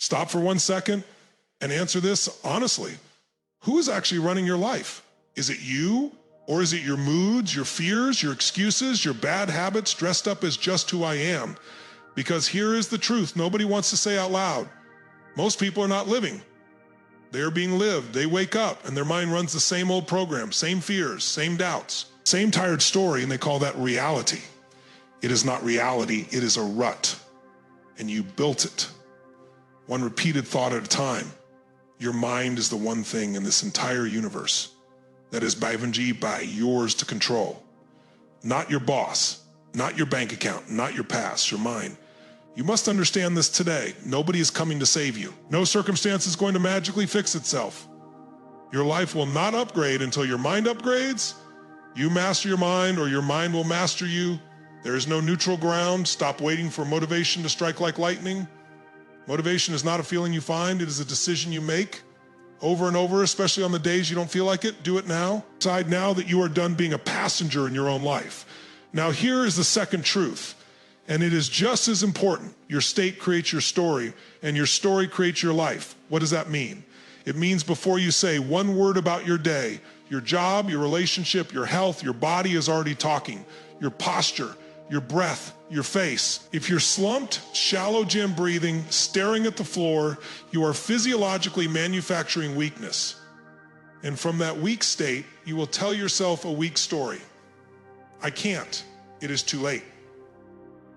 Stop for 1 second and answer this honestly. Who is actually running your life? Is it you? Or is it your moods, your fears, your excuses, your bad habits dressed up as just who I am? Because here is the truth nobody wants to say out loud. Most people are not living. They are being lived. They wake up and their mind runs the same old program, same fears, same doubts, same tired story, and they call that reality. It is not reality, it is a rut. And you built it. One repeated thought at a time. Your mind is the one thing in this entire universe that is by yours to control. Not your boss, not your bank account, not your past, your mind. You must understand this today. Nobody is coming to save you. No circumstance is going to magically fix itself. Your life will not upgrade until your mind upgrades. You master your mind or your mind will master you. There is no neutral ground. Stop waiting for motivation to strike like lightning. Motivation is not a feeling you find. It is a decision you make over and over, especially on the days you don't feel like it. Do it now. Decide now that you are done being a passenger in your own life. Now here is the second truth. And it is just as important. Your state creates your story, and your story creates your life. What does that mean? It means before you say one word about your day, your job, your relationship, your health, your body is already talking. Your posture, your breath, your face. If you're slumped, shallow gym breathing, staring at the floor, you are physiologically manufacturing weakness. And from that weak state, you will tell yourself a weak story. I can't. It is too late.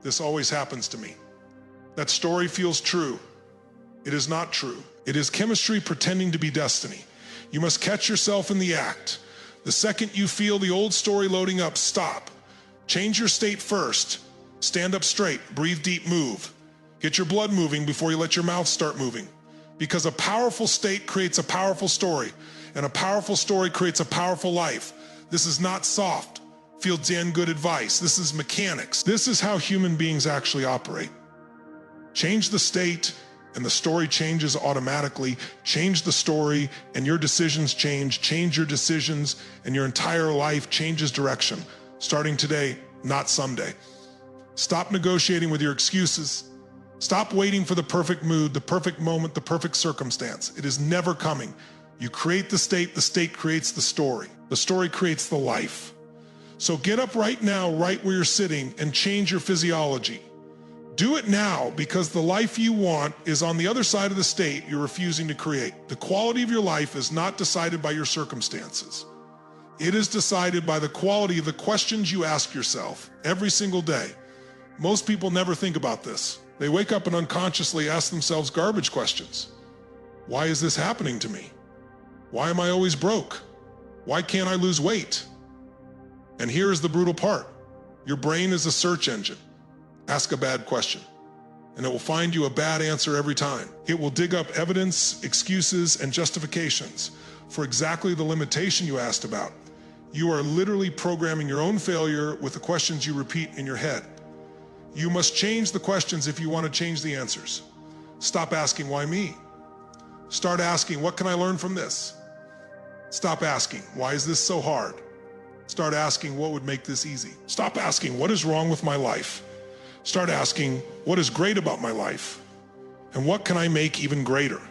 This always happens to me. That story feels true. It is not true. It is chemistry pretending to be destiny. You must catch yourself in the act. The second you feel the old story loading up, stop. Change your state first. Stand up straight, breathe deep, move. Get your blood moving before you let your mouth start moving. Because a powerful state creates a powerful story, and a powerful story creates a powerful life. This is not soft, feel damn good advice. This is mechanics. This is how human beings actually operate. Change the state and the story changes automatically. Change the story and your decisions change. Change your decisions and your entire life changes direction. Starting today, not someday. Stop negotiating with your excuses. Stop waiting for the perfect mood, the perfect moment, the perfect circumstance. It is never coming. You create the state creates the story creates the life. So get up right now, right where you're sitting, and change your physiology. Do it now, because the life you want is on the other side of the state you're refusing to create. The quality of your life is not decided by your circumstances. It is decided by the quality of the questions you ask yourself every single day. Most people never think about this. They wake up and unconsciously ask themselves garbage questions. Why is this happening to me? Why am I always broke? Why can't I lose weight? And here is the brutal part. Your brain is a search engine. Ask a bad question, and it will find you a bad answer every time. It will dig up evidence, excuses, and justifications for exactly the limitation you asked about. You are literally programming your own failure with the questions you repeat in your head. You must change the questions if you want to change the answers. Stop asking, why me? Start asking, what can I learn from this? Stop asking, why is this so hard? Start asking, what would make this easy? Stop asking, what is wrong with my life? Start asking, what is great about my life? And what can I make even greater?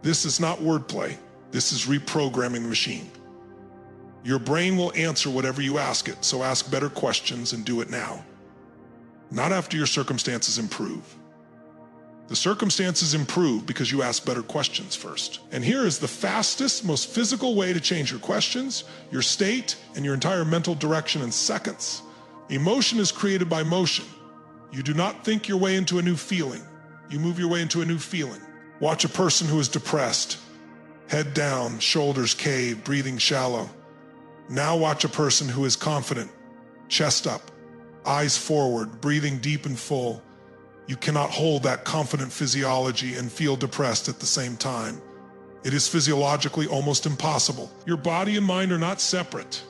This is not wordplay. This is reprogramming the machine. Your brain will answer whatever you ask it, so ask better questions and do it now. Not after your circumstances improve. The circumstances improve because you ask better questions first. And here is the fastest, most physical way to change your questions, your state, and your entire mental direction in seconds. Emotion is created by motion. You do not think your way into a new feeling. You move your way into a new feeling. Watch a person who is depressed. Head down, shoulders caved, breathing shallow. Now watch a person who is confident. Chest up, eyes forward, breathing deep and full. You cannot hold that confident physiology and feel depressed at the same time. It is physiologically almost impossible. Your body and mind are not separate.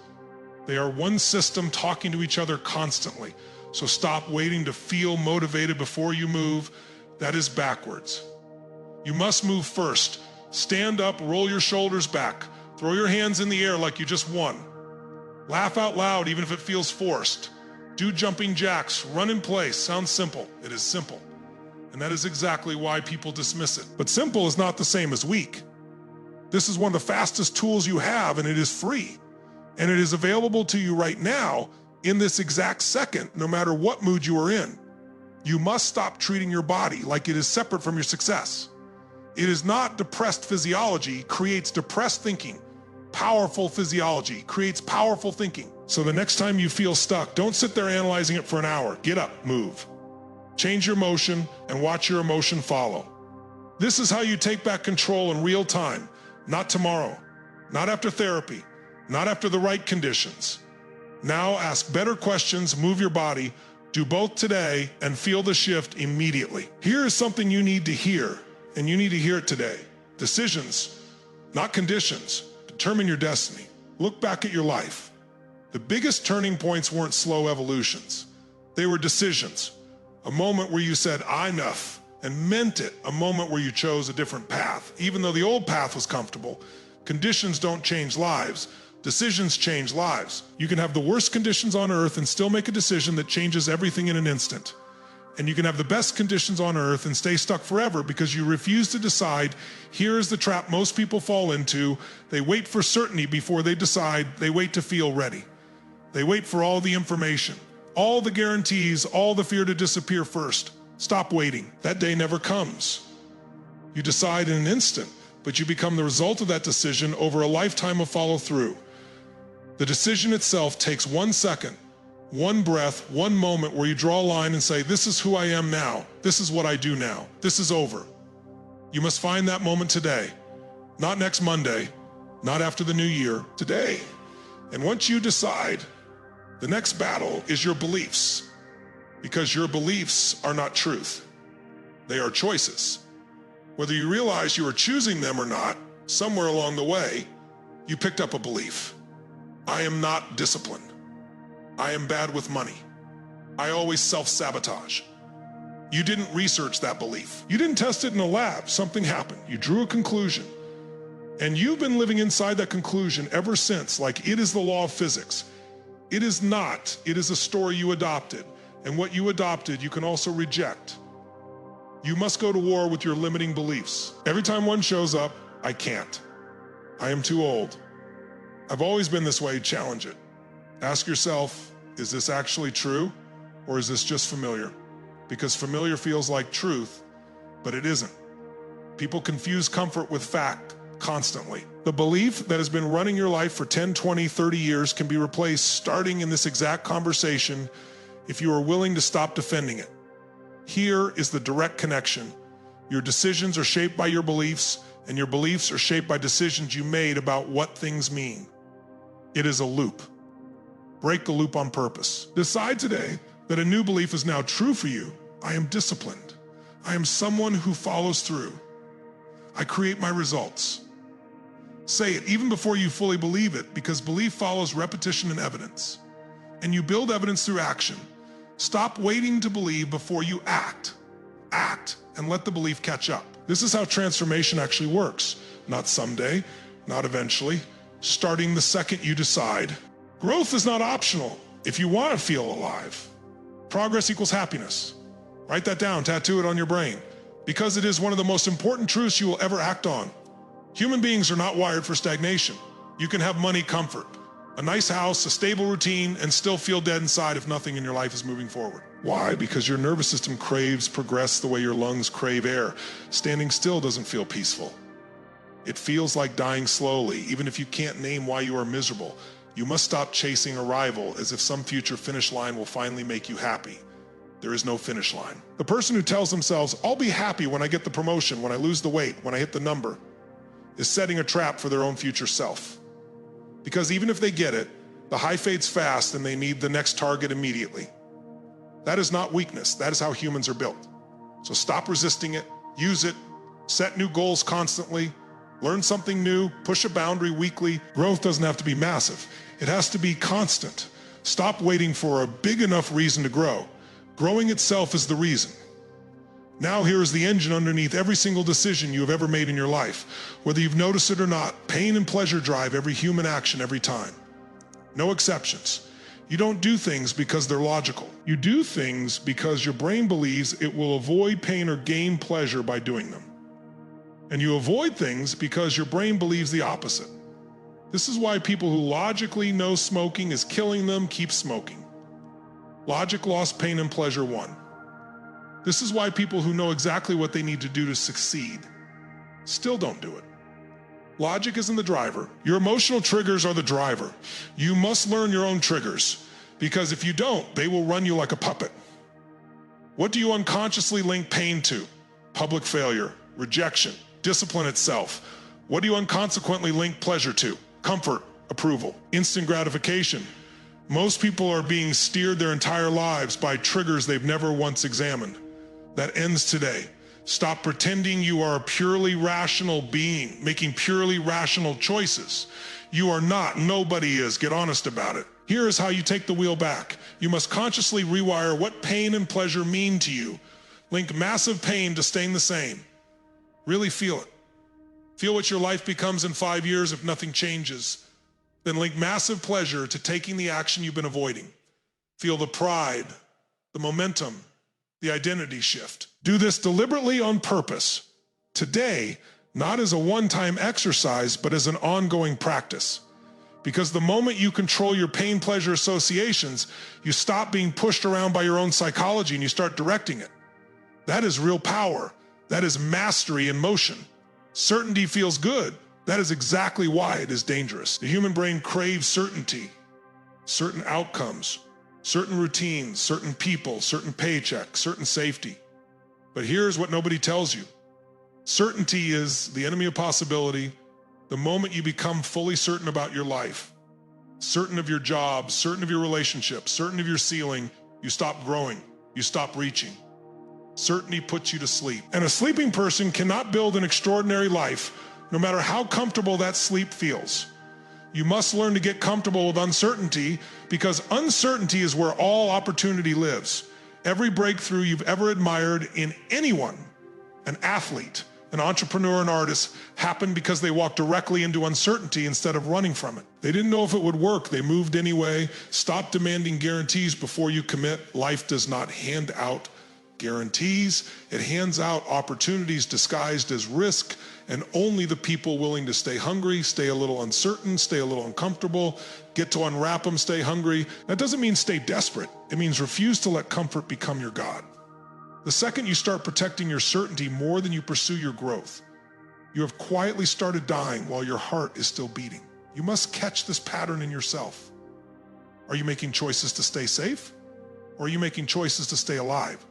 They are one system talking to each other constantly. So stop waiting to feel motivated before you move. That is backwards. You must move first. Stand up, roll your shoulders back. Throw your hands in the air like you just won. Laugh out loud even if it feels forced. Do jumping jacks, run in place. Sounds simple. It is simple. And that is exactly why people dismiss it. But simple is not the same as weak. This is one of the fastest tools you have, and it is free. And it is available to you right now in this exact second, no matter what mood you are in. You must stop treating your body like it is separate from your success. It is not depressed physiology creates depressed thinking. Powerful physiology creates powerful thinking. So the next time you feel stuck, don't sit there analyzing it for an hour. Get up, move. Change your motion and watch your emotion follow. This is how you take back control in real time, not tomorrow, not after therapy, not after the right conditions. Now ask better questions, move your body, do both today, and feel the shift immediately. Here is something you need to hear, and you need to hear it today. Decisions, not conditions, determine your destiny. Look back at your life. The biggest turning points weren't slow evolutions. They were decisions. A moment where you said, enough, and meant it. A moment where you chose a different path. Even though the old path was comfortable, conditions don't change lives. Decisions change lives. You can have the worst conditions on earth and still make a decision that changes everything in an instant. And you can have the best conditions on earth and stay stuck forever because you refuse to decide. Here is the trap most people fall into. They wait for certainty before they decide. They wait to feel ready. They wait for all the information, all the guarantees, all the fear to disappear first. Stop waiting. That day never comes. You decide in an instant, but you become the result of that decision over a lifetime of follow through. The decision itself takes 1 second, one breath, one moment where you draw a line and say, this is who I am now. This is what I do now. This is over. You must find that moment today, not next Monday, not after the new year, today. And once you decide, the next battle is your beliefs, because your beliefs are not truth. They are choices. Whether you realize you are choosing them or not, somewhere along the way, you picked up a belief. I am not disciplined. I am bad with money. I always self-sabotage. You didn't research that belief. You didn't test it in a lab. Something happened. You drew a conclusion. And you've been living inside that conclusion ever since, like it is the law of physics. It is not. It is a story you adopted. And what you adopted, you can also reject. You must go to war with your limiting beliefs. Every time one shows up, I can't. I am too old. I've always been this way. Challenge it. Ask yourself, is this actually true? Or is this just familiar? Because familiar feels like truth, but it isn't. People confuse comfort with fact constantly. The belief that has been running your life for 10, 20, 30 years can be replaced starting in this exact conversation if you are willing to stop defending it. Here is the direct connection. Your decisions are shaped by your beliefs, and your beliefs are shaped by decisions you made about what things mean. It is a loop. Break the loop on purpose. Decide today that a new belief is now true for you. I am disciplined. I am someone who follows through. I create my results. Say it even before you fully believe it, because belief follows repetition and evidence. And you build evidence through action. Stop waiting to believe before you act. Act and let the belief catch up. This is how transformation actually works. Not someday, not eventually. Starting the second you decide. Growth is not optional if you want to feel alive. Progress equals happiness. Write that down, tattoo it on your brain, because it is one of the most important truths you will ever act on. Human beings are not wired for stagnation. You can have money, comfort, a nice house, a stable routine, and still feel dead inside if nothing in your life is moving forward. Why? Because your nervous system craves progress the way your lungs crave air. Standing still doesn't feel peaceful. It feels like dying slowly, even if you can't name why you are miserable. You must stop chasing arrival as if some future finish line will finally make you happy. There is no finish line. The person who tells themselves, I'll be happy when I get the promotion, when I lose the weight, when I hit the number, is setting a trap for their own future self. Because even if they get it, the high fades fast and they need the next target immediately. That is not weakness. That is how humans are built. So stop resisting it, use it, set new goals constantly, learn something new, push a boundary weekly. Growth doesn't have to be massive. It has to be constant. Stop waiting for a big enough reason to grow. Growing itself is the reason. Now here is the engine underneath every single decision you have ever made in your life. Whether you've noticed it or not, pain and pleasure drive every human action every time. No exceptions. You don't do things because they're logical. You do things because your brain believes it will avoid pain or gain pleasure by doing them. And you avoid things because your brain believes the opposite. This is why people who logically know smoking is killing them keep smoking. Logic lost, pain and pleasure won. This is why people who know exactly what they need to do to succeed still don't do it. Logic isn't the driver. Your emotional triggers are the driver. You must learn your own triggers, because if you don't, they will run you like a puppet. What do you unconsciously link pain to? Public failure, rejection, discipline itself. What do you unconsequently link pleasure to? Comfort, approval, instant gratification. Most people are being steered their entire lives by triggers they've never once examined. That ends today. Stop pretending you are a purely rational being, making purely rational choices. You are not. Nobody is. Get honest about it. Here is how you take the wheel back. You must consciously rewire what pain and pleasure mean to you. Link massive pain to staying the same. Really feel it. Feel what your life becomes in 5 years if nothing changes. Then link massive pleasure to taking the action you've been avoiding. Feel the pride, the momentum, the identity shift. Do this deliberately on purpose. Today, not as a one-time exercise, but as an ongoing practice. Because the moment you control your pain-pleasure associations, you stop being pushed around by your own psychology and you start directing it. That is real power. That is mastery in motion. Certainty feels good. That is exactly why it is dangerous. The human brain craves certainty, certain outcomes, certain routines, certain people, certain paychecks, certain safety. But here's what nobody tells you. Certainty is the enemy of possibility. The moment you become fully certain about your life, certain of your job, certain of your relationship, certain of your ceiling, you stop growing, you stop reaching. Certainty puts you to sleep. And a sleeping person cannot build an extraordinary life, no matter how comfortable that sleep feels. You must learn to get comfortable with uncertainty, because uncertainty is where all opportunity lives. Every breakthrough you've ever admired in anyone, an athlete, an entrepreneur, an artist, happened because they walked directly into uncertainty instead of running from it. They didn't know if it would work. They moved anyway. Stop demanding guarantees before you commit. Life does not hand out guarantees. It hands out opportunities disguised as risk, and only the people willing to stay hungry, stay a little uncertain, stay a little uncomfortable, get to unwrap them, stay hungry. That doesn't mean stay desperate. It means refuse to let comfort become your God. The second you start protecting your certainty more than you pursue your growth, you have quietly started dying while your heart is still beating. You must catch this pattern in yourself. Are you making choices to stay safe? Or are you making choices to stay alive?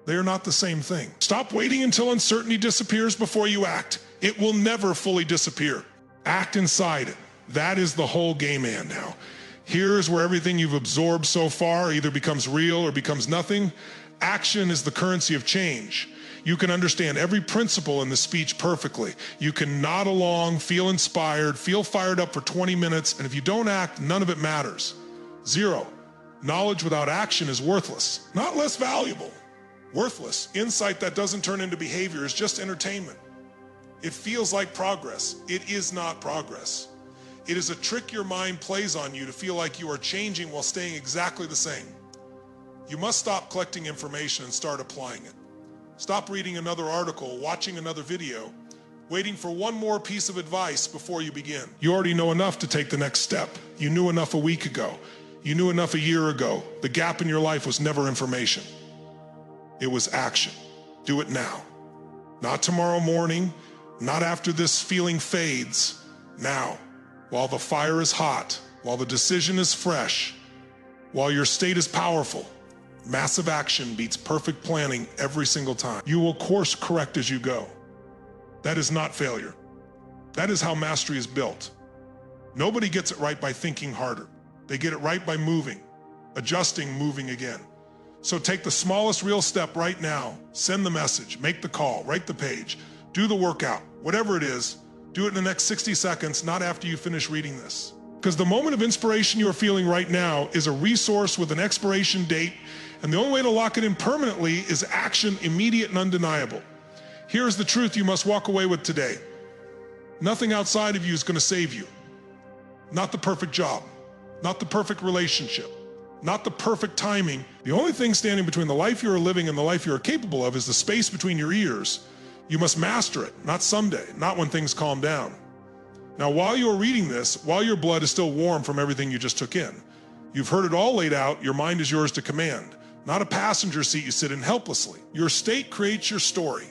They are not the same thing. Stop waiting until uncertainty disappears before you act. It will never fully disappear. Act inside it. That is the whole game man now. Here's where everything you've absorbed so far either becomes real or becomes nothing. Action is the currency of change. You can understand every principle in the speech perfectly. You can nod along, feel inspired, feel fired up for 20 minutes, and if you don't act, none of it matters. Zero. Knowledge without action is worthless. Not less valuable. Worthless. Insight that doesn't turn into behavior is just entertainment. It feels like progress. It is not progress. It is a trick your mind plays on you to feel like you are changing while staying exactly the same. You must stop collecting information and start applying it. Stop reading another article, watching another video, waiting for one more piece of advice before you begin. You already know enough to take the next step. You knew enough a week ago. You knew enough a year ago. The gap in your life was never information. It was action. Do it now. Not tomorrow morning, not after this feeling fades. Now, while the fire is hot, while the decision is fresh, while your state is powerful. Massive action beats perfect planning every single time. You will course correct as you go. That is not failure. That is how mastery is built. Nobody gets it right by thinking harder. They get it right by moving, adjusting, moving again. So take the smallest real step right now. Send the message, make the call, write the page, do the workout, whatever it is, do it in the next 60 seconds, not after you finish reading this. Because the moment of inspiration you are feeling right now is a resource with an expiration date, and the only way to lock it in permanently is action, immediate and undeniable. Here's the truth you must walk away with today. Nothing outside of you is going to save you. Not the perfect job, not the perfect relationship, not the perfect timing. The only thing standing between the life you are living and the life you are capable of is the space between your ears. You must master it, not someday, not when things calm down. Now, while you are reading this, while your blood is still warm from everything you just took in, you've heard it all laid out. Your mind is yours to command, not a passenger seat you sit in helplessly. Your state creates your story,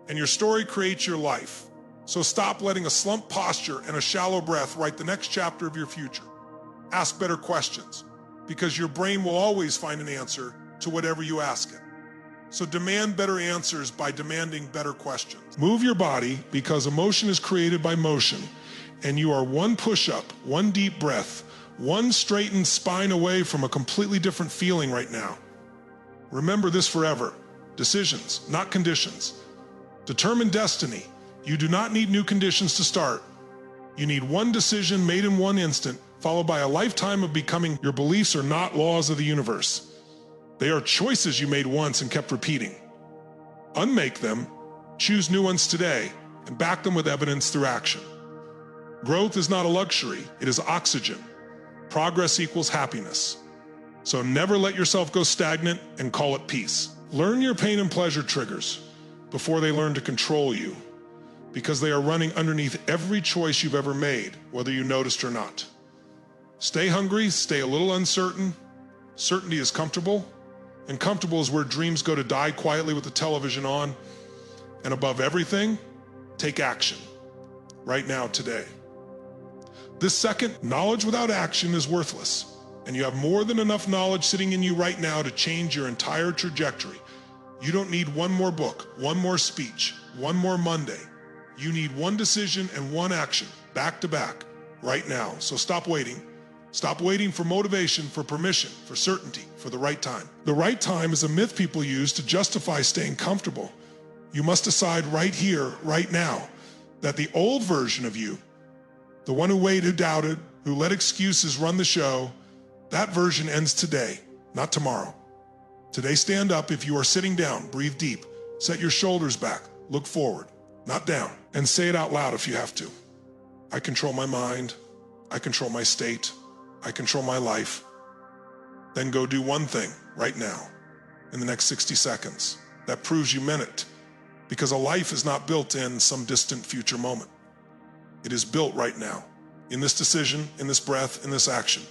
and your story creates your life. So stop letting a slumped posture and a shallow breath write the next chapter of your future. Ask better questions, because your brain will always find an answer to whatever you ask it. So demand better answers by demanding better questions. Move your body, because emotion is created by motion, and you are one push-up, one deep breath, one straightened spine away from a completely different feeling right now. Remember this forever. Decisions, not conditions. Determine destiny. You do not need new conditions to start. You need one decision made in one instant, followed by a lifetime of becoming. Your beliefs are not laws of the universe. They are choices you made once and kept repeating. Unmake them, choose new ones today, and back them with evidence through action. Growth is not a luxury, it is oxygen. Progress equals happiness. So never let yourself go stagnant and call it peace. Learn your pain and pleasure triggers before they learn to control you, because they are running underneath every choice you've ever made, whether you noticed or not. Stay hungry, stay a little uncertain. Certainty is comfortable, and comfortable is where dreams go to die quietly with the television on. And above everything, take action. Right now, today. This second, knowledge without action is worthless, and you have more than enough knowledge sitting in you right now to change your entire trajectory. You don't need one more book, one more speech, one more Monday. You need one decision and one action, back to back, right now. So stop waiting. Stop waiting for motivation, for permission, for certainty, for the right time. The right time is a myth people use to justify staying comfortable. You must decide right here, right now, that the old version of you, the one who waited, who doubted, who let excuses run the show, that version ends today, not tomorrow. Today, stand up. If you are sitting down, breathe deep, set your shoulders back, look forward, not down, and say it out loud if you have to. I control my mind. I control my state. I control my life. Then go do one thing right now in the next 60 seconds that proves you meant it, because a life is not built in some distant future moment. It is built right now, in this decision, in this breath, in this action.